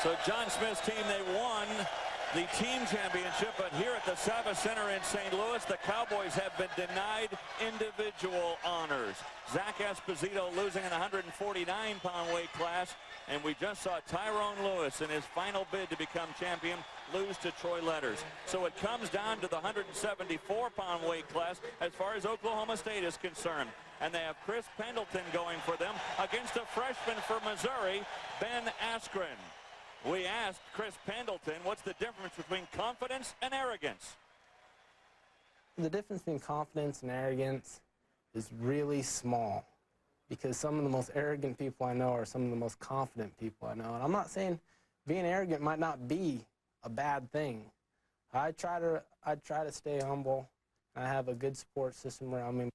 So John Smith's team, they won the team championship, but here at the Savas Center in St. Louis, the Cowboys have been denied individual honors. Zach Esposito losing in the 149-pound weight class, and we just saw Tyrone Lewis in his final bid to become champion lose to Troy Letters. So it comes down to the 174-pound weight class as far as Oklahoma State is concerned. And they have Chris Pendelton going for them against a freshman for Missouri, Ben Askren. We asked Chris Pendelton, what's the difference between confidence and arrogance? The difference between confidence and arrogance is really small, because some of the most arrogant people I know are some of the most confident people I know. And I'm not saying being arrogant might not be a bad thing. I try to stay humble. I have a good support system around me.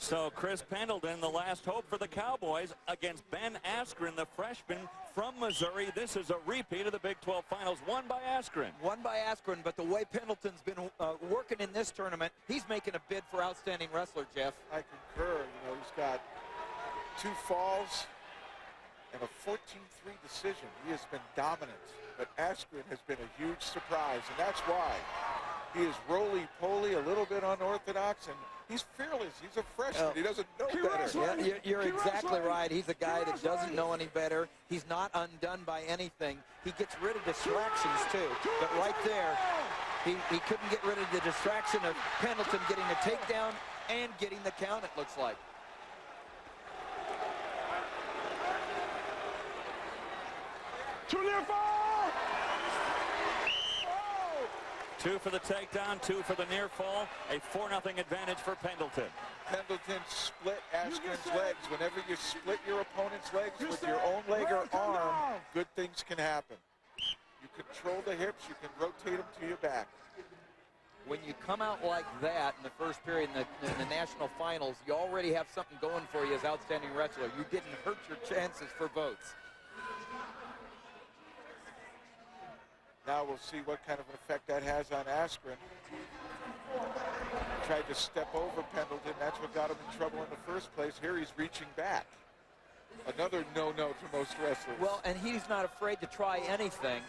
So Chris Pendelton, the last hope for the Cowboys against Ben Askren, the freshman from Missouri. This is a repeat of the Big 12 Finals, won by Askren. Won by Askren, but the way Pendleton's been working in this tournament, he's making a bid for outstanding wrestler, Jeff. I concur. You know, he's got 2 falls and a 14-3 decision. He has been dominant, but Askren has been a huge surprise, and that's why. He is roly-poly, a little bit unorthodox, and he's fearless. He's a freshman. He doesn't know better. Yeah, you're exactly right. He's a guy that doesn't know any better. He's not undone by anything. He gets rid of distractions, too. But right there, he couldn't get rid of the distraction of Pendleton getting a takedown and getting the count, it looks like. Too near fall! 2 for the takedown, 2 for the near fall. A 4-0 advantage for Pendleton. Pendleton split Askren's legs. Whenever you split your opponent's legs with your own leg or arm, good things can happen. You control the hips, you can rotate them to your back. When you come out like that in the first period in the national finals, you already have something going for you as outstanding wrestler. You didn't hurt your chances for votes. Now we'll see what kind of an effect that has on Askren. Tried to step over Pendleton. That's what got him in trouble in the first place. Here he's reaching back. Another no-no for most wrestlers. Well, and he's not afraid to try anything.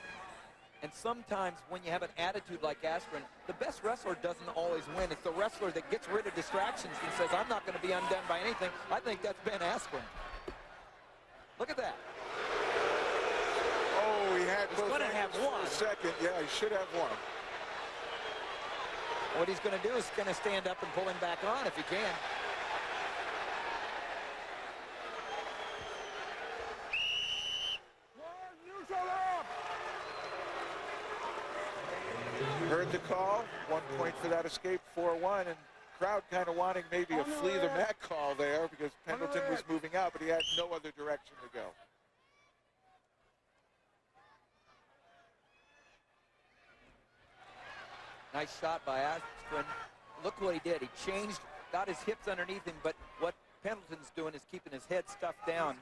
And sometimes when you have an attitude like Askren, the best wrestler doesn't always win. It's the wrestler that gets rid of distractions and says, I'm not going to be undone by anything. I think that's Ben Askren. Look at that. Oh, he had both going to have one. For a second. Yeah, he should have one. What he's going to do is going to stand up and pull him back on if he can. Heard the call. 1 point for that escape, 4-1, and crowd kind of wanting maybe a flee the mat call there because Pendleton was moving out, but he had no other direction to go. Nice shot by Askren. Look what he did. He changed, got his hips underneath him, but what Pendleton's doing is keeping his head stuffed down.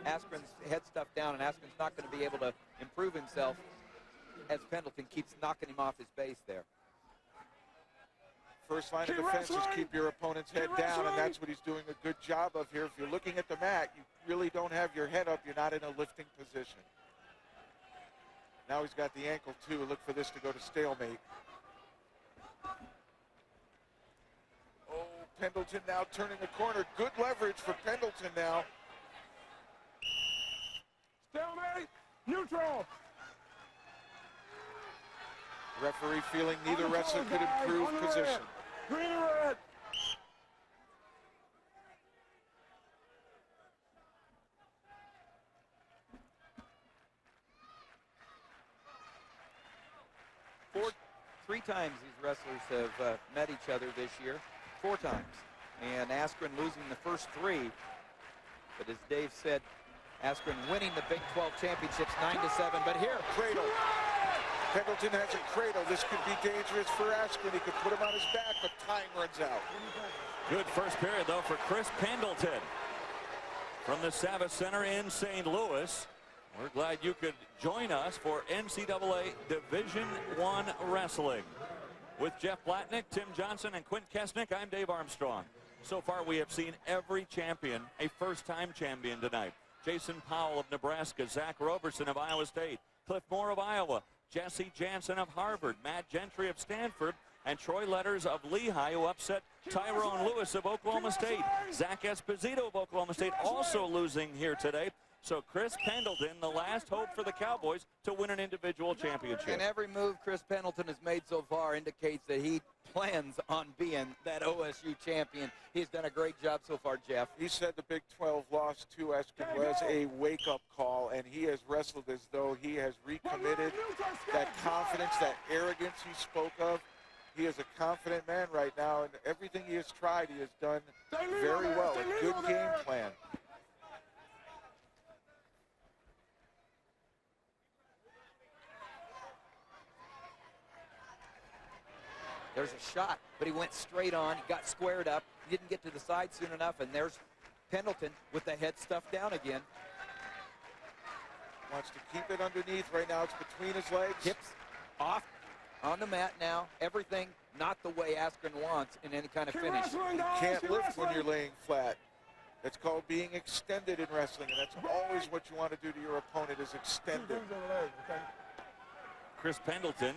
Askren's head stuffed down, and Askren's not going to be able to improve himself as Pendleton keeps knocking him off his base there. First line of defense is keep your opponent's head down, and that's what he's doing a good job of here. If you're looking at the mat, you really don't have your head up. You're not in a lifting position. Now he's got the ankle, too. Look for this to go to stalemate. Oh, Pendleton now turning the corner. Good leverage for Pendleton now. Stalemate, neutral. Referee feeling neither wrestler could improve position. Green and red. Three times these wrestlers have met each other this year. 4 times. And Askren losing the first 3. But as Dave said, Askren winning the Big 12 championships 9-7. But here, cradle. Pendleton has a cradle. This could be dangerous for Askren. He could put him on his back, but time runs out. Good first period, though, for Chris Pendelton from the Savas Center in St. Louis. We're glad you could join us for NCAA Division I Wrestling. With Jeff Blatnick, Tim Johnson, and Quint Kesnick, I'm Dave Armstrong. So far, we have seen every champion a first-time champion tonight. Jason Powell of Nebraska, Zach Roberson of Iowa State, Cliff Moore of Iowa, Jesse Jansen of Harvard, Matt Gentry of Stanford, and Troy Letters of Lehigh, who upset Tyrone Lewis of Oklahoma State. Zach Esposito of Oklahoma State also losing here today. So Chris Pendleton, the last hope for the Cowboys to win an individual championship. And every move Chris Pendleton has made so far indicates that he plans on being that OSU champion. He's done a great job so far, Jeff. He said the Big 12 loss to Askren was a wake-up call, and he has wrestled as though he has recommitted that confidence, that arrogance he spoke of. He is a confident man right now, and everything he has tried, he has done very well. A good game plan. There's a shot, but he went straight on. He got squared up. He didn't get to the side soon enough, and there's Pendleton with the head stuffed down again. Wants to keep it underneath. Right now it's between his legs. Hips off on the mat now. Everything not the way Askren wants in any kind of finish. You can't lift when you're laying flat. That's called being extended in wrestling, and that's always what you want to do to your opponent is extended. Chris Pendleton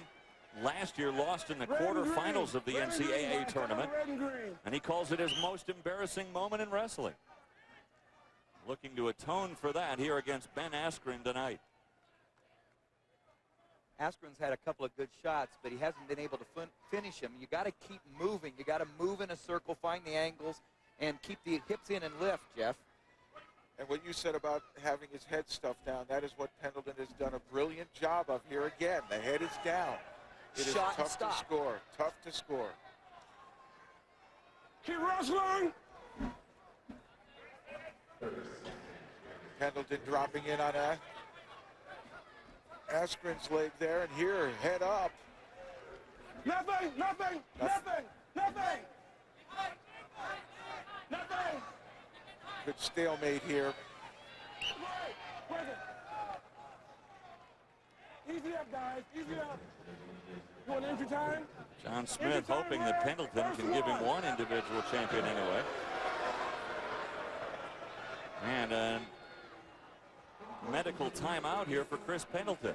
last year lost in the quarterfinals of the NCAA tournament, and he calls it his most embarrassing moment in wrestling. Looking to atone for that here against Ben Askren tonight. Askren's had a couple of good shots, but he hasn't been able to finish him. You got to keep moving. You got to move in a circle, find the angles, and keep the hips in and lift, Jeff. And what you said about having his head stuffed down, that is what Pendleton has done a brilliant job of here again. The head is down. It is Shot and tough stop. to score. Tough to score. Keep wrestling. Pendleton dropping in on Askren's leg there, and here, head up. Nothing. Good stalemate here. Easy up, guys. Easy up. You want entry time? John Smith hoping that Pendleton can give him one individual champion anyway. And a medical timeout here for Chris Pendleton.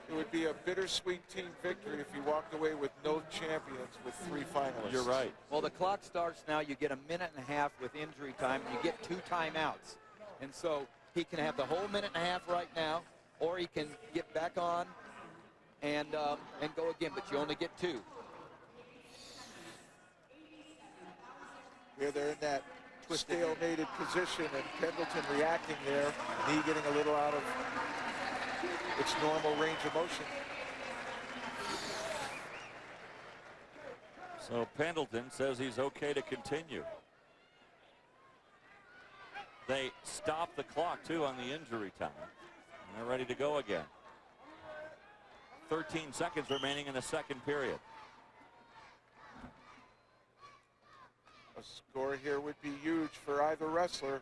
It would be a bittersweet team victory if you walked away with no champions with 3 finalists. You're right. Well, the clock starts now. You get a minute and a half with injury time, and you get 2 timeouts. And so he can have the whole minute and a half right now, or he can get back on and go again, but you only get 2. Here they're in that stalemated position, and Pendleton reacting there, knee getting a little out of its normal range of motion. So Pendleton says he's okay to continue. They stop the clock, too, on the injury time. And they're ready to go again. 13 seconds remaining in the second period. A score here would be huge for either wrestler.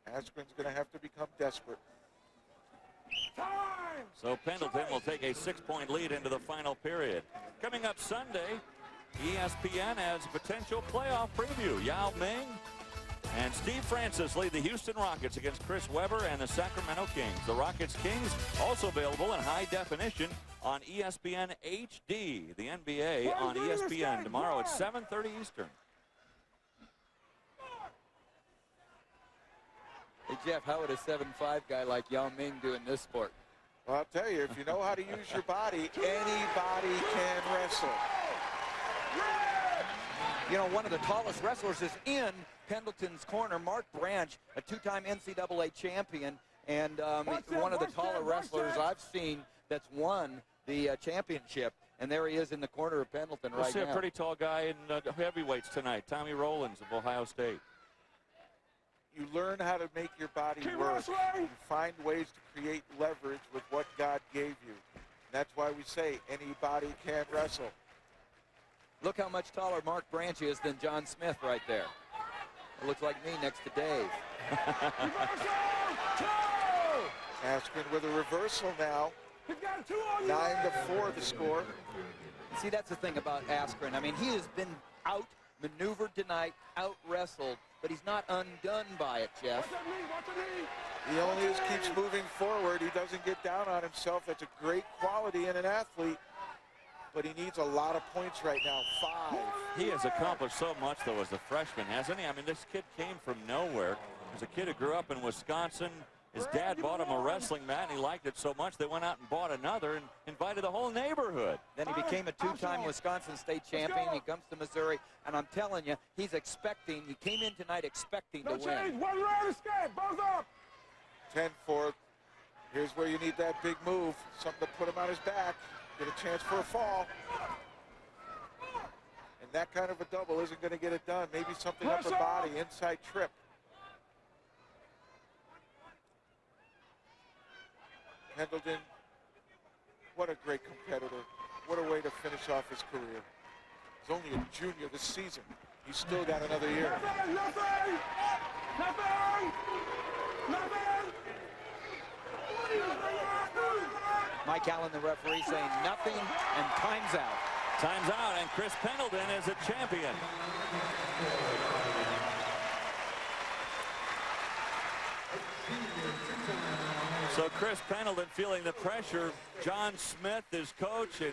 Askren's going to have to become desperate. So Pendleton will take a 6-point lead into the final period. Coming up Sunday, ESPN has a potential playoff preview. Yao Ming and Steve Francis lead the Houston Rockets against Chris Webber and the Sacramento Kings. The Rockets Kings also available in high definition on ESPN HD. The NBA on ESPN tomorrow at 7:30 Eastern. Hey, Jeff, how would a 7'5" guy like Yao Ming do in this sport? Well, I'll tell you, if you know how to use your body, anybody can wrestle. You know, one of the tallest wrestlers is in Pendleton's corner, Mark Branch, a 2-time NCAA champion, and one of the taller wrestlers I've seen that's won the championship. And there he is in the corner of Pendleton We'll right see now. a pretty tall guy in heavyweights tonight, Tommy Rollins of Ohio State. You learn how to make your body work. You find ways to create leverage with what God gave you. And that's why we say anybody can wrestle. Look how much taller Mark Branch is than John Smith right there. It looks like me next to Dave. Askren with a reversal now. 9-4 the score. See, that's the thing about Askren. I mean, he has been maneuvered tonight, out-wrestled, but he's not undone by it, Jeff. Watch that knee, watch the knee. He only just keeps moving forward. He doesn't get down on himself. That's a great quality in an athlete, but he needs a lot of points right now, 5. He has accomplished so much, though, as a freshman, hasn't he? I mean, this kid came from nowhere. As a kid who grew up in Wisconsin, his dad bought him a wrestling mat, and he liked it so much they went out and bought another and invited the whole neighborhood. Then he became a 2-time Wisconsin State champion. He comes to Missouri, and I'm telling you, he came in tonight expecting to No win. change, one round escape, both up. 10-4. Here's where you need that big move, something to put him on his back, get a chance for a fall. And that kind of a double isn't going to get it done. Maybe something upper body, inside trip. Pendelton, what a great competitor. What a way to finish off his career. He's only a junior this season. He's still got another year. Nothing, nothing, nothing, nothing. Mike Allen, the referee, saying nothing and time's out. Time's out, and Chris Pendelton is a champion. So Chris Pendelton feeling the pressure. John Smith, his coach, and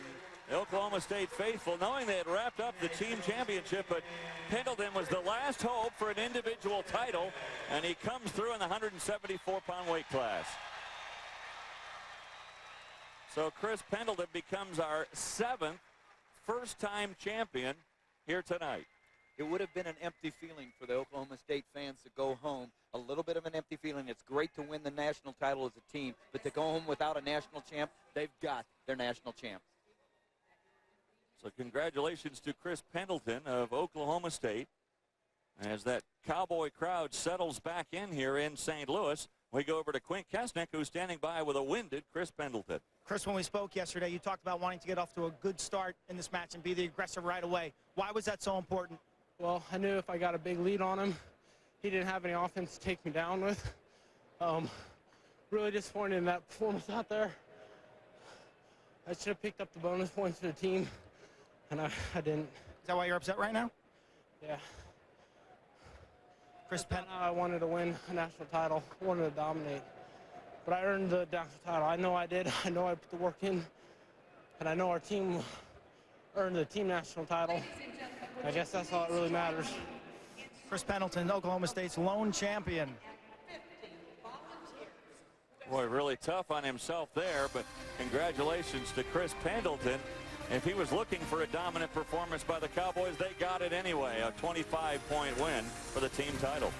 the Oklahoma State faithful, knowing they had wrapped up the team championship, but Pendelton was the last hope for an individual title, and he comes through in the 174-pound weight class. So Chris Pendelton becomes our 7th first-time champion here tonight. It would have been an empty feeling for the Oklahoma State fans to go home. A little bit of an empty feeling. It's great to win the national title as a team, but to go home without a national champ, they've got their national champ. So congratulations to Chris Pendelton of Oklahoma State. As that Cowboy crowd settles back in here in St. Louis, we go over to Quint Kesnick, who's standing by with a winded Chris Pendelton. Chris, when we spoke yesterday, you talked about wanting to get off to a good start in this match and be the aggressor right away. Why was that so important? Well, I knew if I got a big lead on him, he didn't have any offense to take me down with. Really disappointed in that performance out there. I should have picked up the bonus points for the team, and I didn't. Is that why you're upset right now? Yeah. Chris I wanted to win a national title. I wanted to dominate. But I earned the national title. I know I did. I know I put the work in. And I know our team earned the team national title. I guess that's all that really matters. Chris Pendelton, Oklahoma State's lone champion. Boy, really tough on himself there, but congratulations to Chris Pendelton. If he was looking for a dominant performance by the Cowboys, they got it anyway, a 25-point win for the team title.